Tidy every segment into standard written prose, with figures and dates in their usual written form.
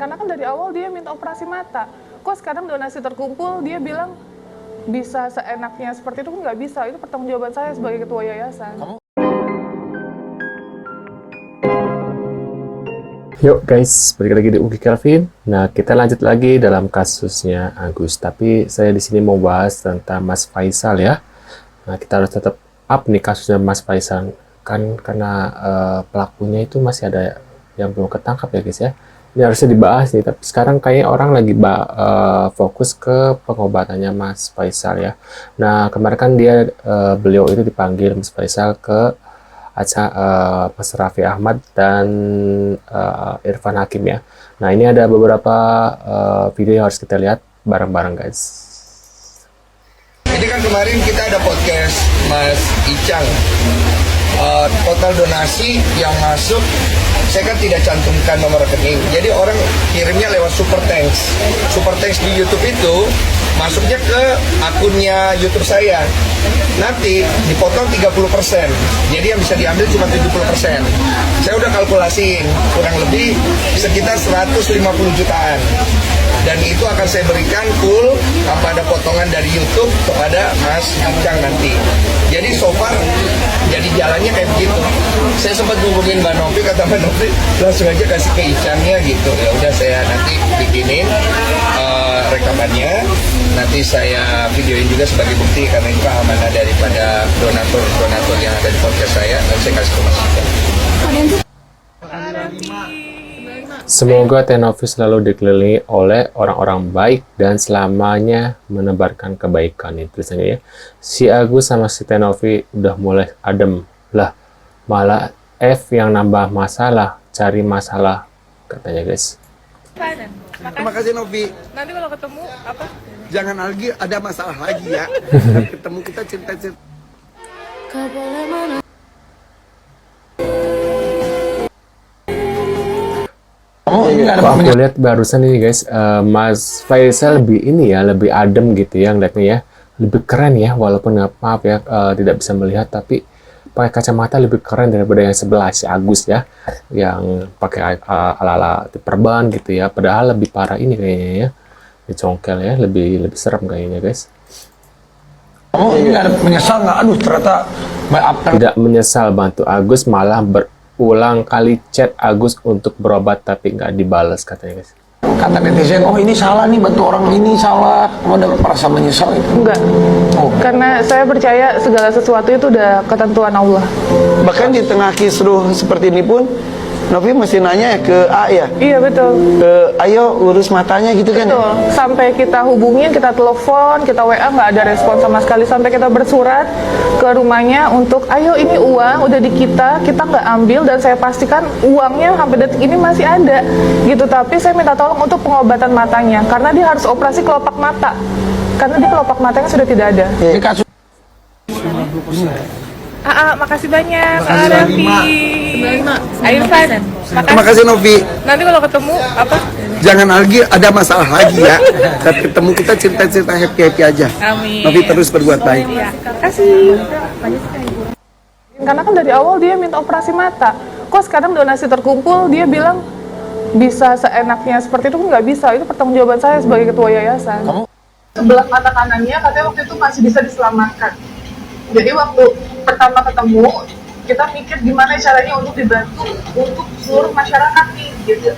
Karena kan dari awal dia minta operasi mata. Kok sekarang donasi terkumpul, dia bilang bisa seenaknya seperti itu, nggak bisa. Itu pertanggungjawaban saya sebagai ketua yayasan. Yuk guys, balik lagi di Ugi Kelvin. Nah, kita lanjut lagi dalam kasusnya Agus. Tapi saya di sini mau bahas tentang Mas Faisal ya. Nah, kita harus tetap up nih kasusnya Mas Faisal. Kan karena pelakunya itu masih ada yang belum ketangkap ya guys ya. Ini harusnya dibahas nih, tapi sekarang kayaknya orang lagi fokus ke pengobatannya Mas Faisal ya. Nah, kemarin kan beliau itu dipanggil Mas Faisal ke Mas Raffi Ahmad dan Irfan Hakim ya. Nah, ini ada beberapa video yang harus kita lihat bareng-bareng guys. Ini kan kemarin kita ada podcast Mas Icang, total donasi yang masuk saya kan tidak cantumkan nomor rekening, jadi orang kirimnya lewat super thanks. Super thanks di YouTube itu masuknya ke akunnya YouTube saya, nanti dipotong 30%, jadi yang bisa diambil cuma 70%. Saya udah kalkulasiin kurang lebih sekitar 150 jutaan, dan itu akan saya berikan full tanpa ada potongan dari YouTube kepada Mas Icang nanti. Jadi so far jadi jalannya kayak begitu. Saya sempat hubungin Mbak Novi, kata Mbak Novi langsung aja kasih ke Icangnya gitu. Ya udah, saya nanti bikinin rekamannya, nanti saya videoin juga sebagai bukti karena itu amanah daripada donatur yang ada di podcast saya, dan saya kasih ke Mas Icang. Semoga Tenovi selalu dikelilingi oleh orang-orang baik dan selamanya menebarkan kebaikan. Itu tulisannya ya. Si Agus sama si Tenovi udah mulai adem lah, malah F yang nambah masalah, cari masalah katanya guys. Terima kasih Novi. Nanti kalau ketemu apa? Jangan lagi ada masalah lagi ya. Ketemu kita cerita-cerita. Aku lihat barusan ini guys, Mas Faisal lebih adem gitu ya ngeliatnya ya, lebih keren ya, walaupun maaf ya tidak bisa melihat, tapi pakai kacamata lebih keren daripada yang sebelah si Agus ya, yang pakai ala-ala perban gitu ya. Padahal lebih parah ini kayaknya ya, dicongkel ya, lebih serem kayaknya guys. Ini ada menyesal nggak? Aduh, ternyata maafkan. Tidak menyesal bantu Agus, malah berulang kali chat Agus untuk berobat tapi nggak dibalas katanya guys. Kata netizen, oh ini salah nih, bantu orang ini salah. Kamu ada merasa menyesal itu? Enggak. Karena saya percaya segala sesuatu itu udah ketentuan Allah. Bahkan di tengah kisruh seperti ini pun Novi masih nanya ke A ya? Iya betul. Ayo urus matanya gitu kan? Betul. Sampai kita hubungin, kita telepon, kita WA, nggak ada respon sama sekali. Sampai kita bersurat ke rumahnya untuk, ayo ini uang udah di kita nggak ambil, dan saya pastikan uangnya sampai detik ini masih ada gitu. Tapi saya minta tolong untuk pengobatan matanya, karena dia harus operasi kelopak mata, karena di kelopak matanya sudah tidak ada. Ini kasus Makasih banyak. Raffi. Irfan. terima kasih Novi. Nanti kalau ketemu apa? Jangan lagi ada masalah lagi ya. Saat ketemu kita cerita-cerita happy aja. Amin. Novi terus berbuat baik. Terima kasih. Karena kan dari awal dia minta operasi mata. Kok sekarang donasi terkumpul, dia bilang bisa seenaknya seperti itu, nggak bisa. Itu pertanggungjawaban saya sebagai ketua yayasan. Sebelah mata kanannya katanya waktu itu masih bisa diselamatkan. Jadi waktu pertama ketemu, kita mikir gimana caranya untuk dibantu untuk seluruh masyarakat nih, gitu.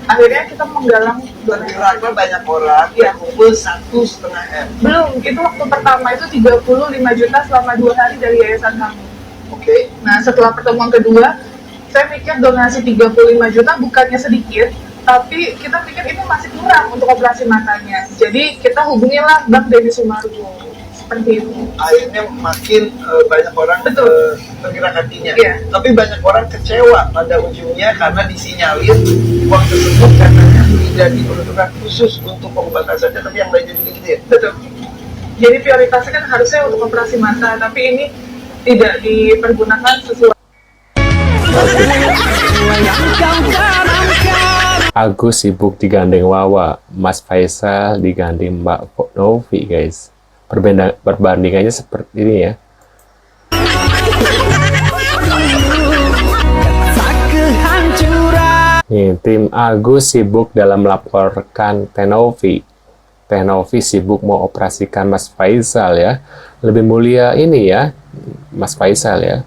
Akhirnya kita menggalang donasi. Berapa banyak orang Iya. kumpul 1,5 M. Belum, itu waktu pertama itu 35 juta selama 2 hari dari yayasan kami. Oke. Nah, setelah pertemuan kedua, saya mikir donasi 35 juta bukannya sedikit, tapi kita pikir ini masih kurang untuk operasi matanya. Jadi kita hubungilah Bang Denny Sumargo. Seperti itu. Akhirnya makin banyak orang Betul. tergerak hatinya. Iya. Tapi banyak orang kecewa pada ujungnya karena disinyalir uang tersebut katanya tidak diperuntukkan khusus untuk pengobatan saja, tapi yang lainnya juga gitu ya. Betul. Jadi prioritasnya kan harusnya untuk operasi mata, tapi ini tidak dipergunakan sesuai. Agus sibuk digandeng Wawa, Mas Faisal digandeng Mbak Novi guys. Perbandingannya seperti ini ya. Nih, tim Agus sibuk dalam melaporkan Tenovi. Tenovi sibuk mau operasikan Mas Faisal ya. Lebih mulia ini ya, Mas Faisal ya.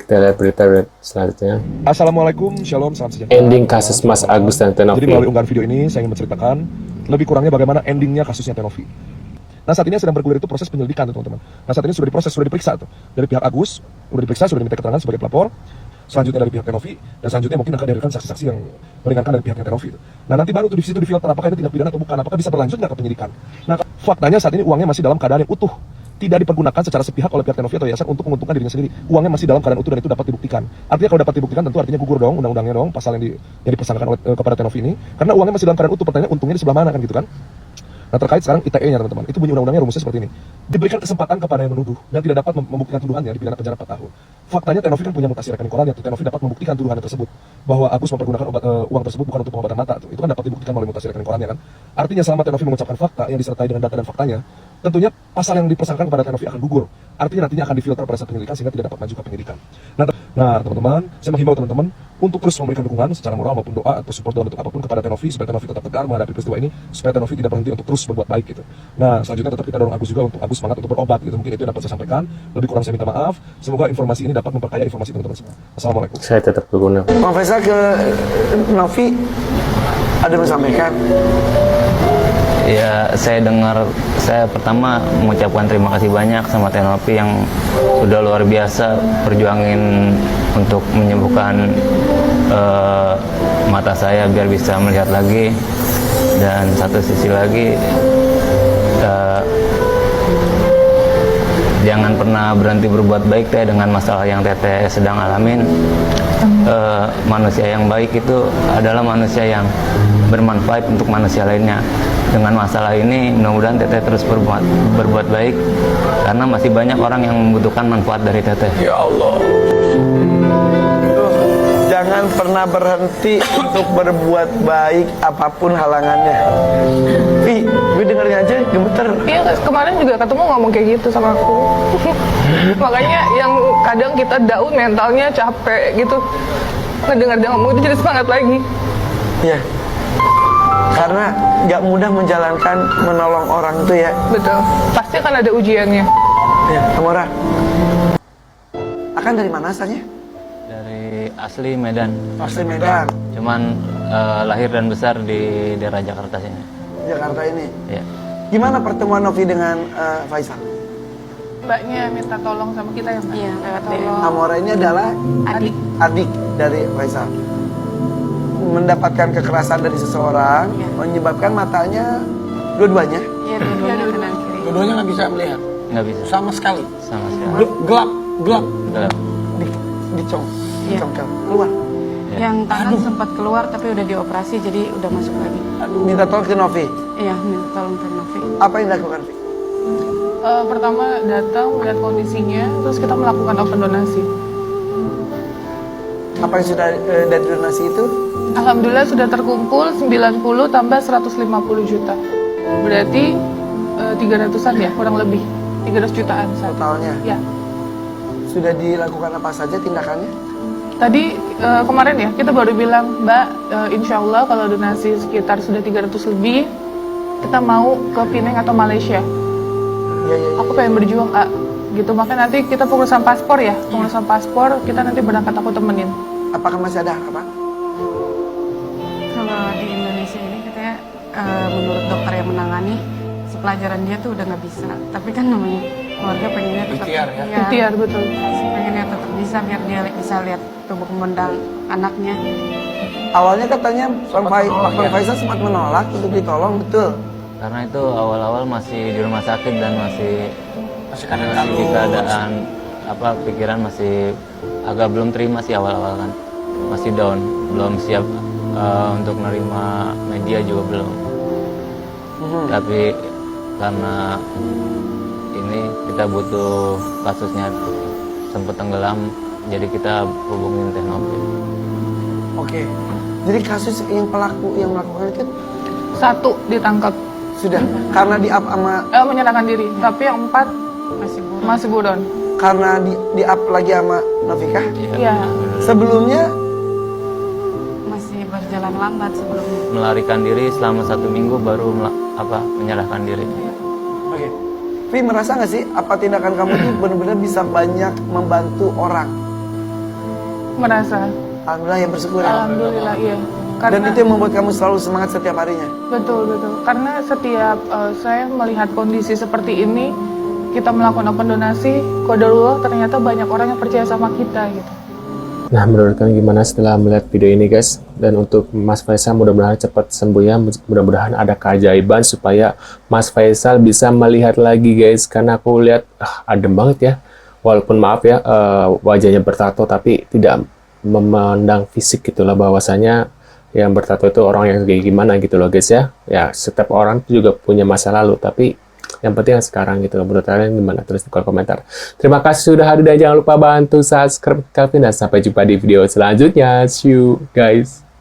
Kita lihat berita selanjutnya. Assalamualaikum, shalom, salam sejahtera. Ending kasus Mas Agus dan Jadi Tenovi. melalui unggahan video ini, saya ingin menceritakan lebih kurangnya bagaimana endingnya kasusnya Tenovi. Nah, saat ini yang sedang bergulir itu proses penyelidikan, teman-teman. Nah, saat ini sudah diproses, sudah diperiksa tuh. Dari pihak Agus, sudah diperiksa, sudah diminta keterangan sebagai pelapor. Selanjutnya dari pihak Tenovi, dan selanjutnya mungkin akan dihadirkan saksi-saksi yang meringankan dari pihaknya Tenovi. Nah, nanti baru tuh di situ difilter apakah ini tindak pidana atau bukan, apakah bisa berlanjut nggak ke penyidikan. Nah, faktanya saat ini uangnya masih dalam keadaan yang utuh. Tidak dipergunakan secara sepihak oleh pihak Tenovi atau yayasan untuk menguntungkan dirinya sendiri. Uangnya masih dalam keadaan utuh dan itu dapat dibuktikan. Artinya kalau dapat dibuktikan tentu artinya gugur dong undang-undangnya dong, pasal yang dipersangkakan oleh kepada Tenovi ini. Karena uangnya masih dalam keadaan utuh, pertanyaannya untungnya di sebelah mana kan gitu kan. Nah, terkait sekarang ITE-nya teman-teman, itu bunyi undang-undangnya rumusnya seperti ini. Diberikan kesempatan kepada yang menuduh dan tidak dapat membuktikan tuduhannya dipidana penjara 4 tahun. Faktanya Tenovi kan punya mutasi rekening koran, yaitu Tenovi dapat membuktikan tuduhan tersebut bahwa Agus mempergunakan uang tersebut bukan untuk pengobatan mata. Itu kan dapat dibuktikan melalui mutasi rekening korannya kan. Artinya selama Tenovi mengucapkan fakta yang disertai dengan data dan faktanya, tentunya pasal yang dipersangkakan kepada Tenovi akan gugur. Artinya nantinya akan difilter pada saat penyelidikan sehingga tidak dapat maju ke penyidikan. Nah, teman-teman, saya menghimbau teman-teman untuk terus memberikan dukungan secara moral maupun doa atau support dalam bentuk apapun kepada Tenovi supaya Tenovi tetap tegar menghadapi peristiwa ini, supaya Tenovi tidak berhenti untuk terus berbuat baik gitu. Nah, selanjutnya tetap kita dorong Agus juga untuk Agus semangat untuk berobat gitu. Mungkin itu yang dapat saya sampaikan. Lebih kurang saya minta maaf. Semoga informasi ini dapat memperkaya informasi teman-teman semua. Assalamualaikum. Saya tetap berguna. Bang Faisal ke Novi ada menyampaikan. Ya, saya pertama mengucapkan terima kasih banyak sama Tenovi yang sudah luar biasa perjuangin untuk menyembuhkan mata saya biar bisa melihat lagi. Dan satu sisi lagi, jangan pernah berhenti berbuat baik Teh dengan masalah yang Teteh sedang alamin. Manusia yang baik itu adalah manusia yang bermanfaat untuk manusia lainnya. Dengan masalah ini mudah-mudahan Teteh terus berbuat baik karena masih banyak orang yang membutuhkan manfaat dari Teteh. Ya Allah. Jangan pernah berhenti untuk berbuat baik apapun halangannya. Gue dengerin aja gemeter. Iya, kemarin juga ketemu ngomong kayak gitu sama aku. Makanya yang kadang kita down mentalnya capek gitu. Ngedengar dia ngomong itu jadi semangat lagi. Ya. Karena gak mudah menjalankan menolong orang tuh ya. Betul. Pasti akan ada ujiannya. Ya, Amora. Akan dari mana asalnya? Dari asli Medan. Asli Medan. Cuman lahir dan besar di daerah Jakarta sini. Jakarta ini. Ya. Gimana pertemuan Novi dengan Faisal? Mbaknya minta tolong sama kita ya, Mbak? Iya, lewat tolong. Amora ini adalah adik dari Faisal. Mendapatkan kekerasan dari seseorang, Iya. menyebabkan matanya dua-duanya Iya, dua-duanya kanan kiri. Dua-duanya nggak bisa melihat Nggak bisa sama sekali. sama sekali. Gelap. Gelap. dicongkel keluar. Ya. Yang tangan sempat keluar tapi udah dioperasi jadi udah masuk lagi. Minta tolong ke Novi. Iya, minta tolong ke Novi. Apa yang dilakukan, Vi? Pertama datang melihat kondisinya, terus kita melakukan open donasi. Apa yang sudah dari donasi itu? Alhamdulillah sudah terkumpul 90 tambah 150 juta. Berarti 300-an ya, kurang lebih 300 jutaan saat Totalnya. ya. Sudah dilakukan apa saja tindakannya? Tadi kemarin ya kita baru bilang, Mbak, insya Allah kalau donasi sekitar sudah 300 lebih, kita mau ke Penang atau Malaysia. Iya. Aku pengen berjuang, Kak. Gitu, makanya nanti kita pengurusan paspor ya, pengurusan paspor kita nanti berangkat, aku temenin. Apakah masih ada harapan? Kalau di Indonesia ini katanya menurut dokter yang menangani si pelajaran dia tuh udah nggak bisa. Tapi kan namanya keluarga pengennya tetap Ikhtiar ya? Iya, Ikhtiar, betul. pengennya tetap bisa biar dia bisa lihat tumbuh kembang anaknya. Awalnya katanya Bang Faisal sempat menolak untuk ditolong, betul? Karena itu awal-awal masih di rumah sakit dan masih di keadaan pikiran masih agak belum terima sih awal-awal kan, masih down, belum siap untuk menerima media juga belum. Tapi karena ini kita butuh kasusnya sempat tenggelam, jadi kita hubungin Tenovi. Oke. Jadi kasus yang pelaku yang melakukan itu 1 ditangkap, sudah karena di up sama menyerahkan diri. Tapi yang 4 Masih buron. Karena di up lagi sama Novika. Iya. Sebelumnya Masih berjalan lambat sebelumnya. Melarikan diri selama 1 minggu baru menyerahkan diri. Oke. Vi, merasa nggak sih apa tindakan kamu itu benar-benar bisa banyak membantu orang? Merasa. Alhamdulillah, ya bersyukur ya. Alhamdulillah, iya. Dan itu yang membuat kamu selalu semangat setiap harinya. Betul. Karena setiap saya melihat kondisi seperti ini, kita melakukan open donasi, qadarullah ternyata banyak orang yang percaya sama kita gitu. Nah, menurut kalian gimana setelah melihat video ini, guys? Dan untuk Mas Faisal, mudah-mudahan cepat sembuh ya. Mudah-mudahan ada keajaiban supaya Mas Faisal bisa melihat lagi, guys. Karena aku lihat adem banget ya. Walaupun maaf ya, wajahnya bertato tapi tidak memandang fisik gitulah, bahwasanya yang bertato itu orang yang kayak gimana gitu loh, guys ya. Ya, setiap orang juga punya masa lalu, tapi yang penting sekarang gitu loh. Menurut kalian gimana? Tulis di kolom komentar. Terima kasih sudah hadir dan jangan lupa bantu subscribe Calvin dan sampai jumpa di video selanjutnya. See you guys.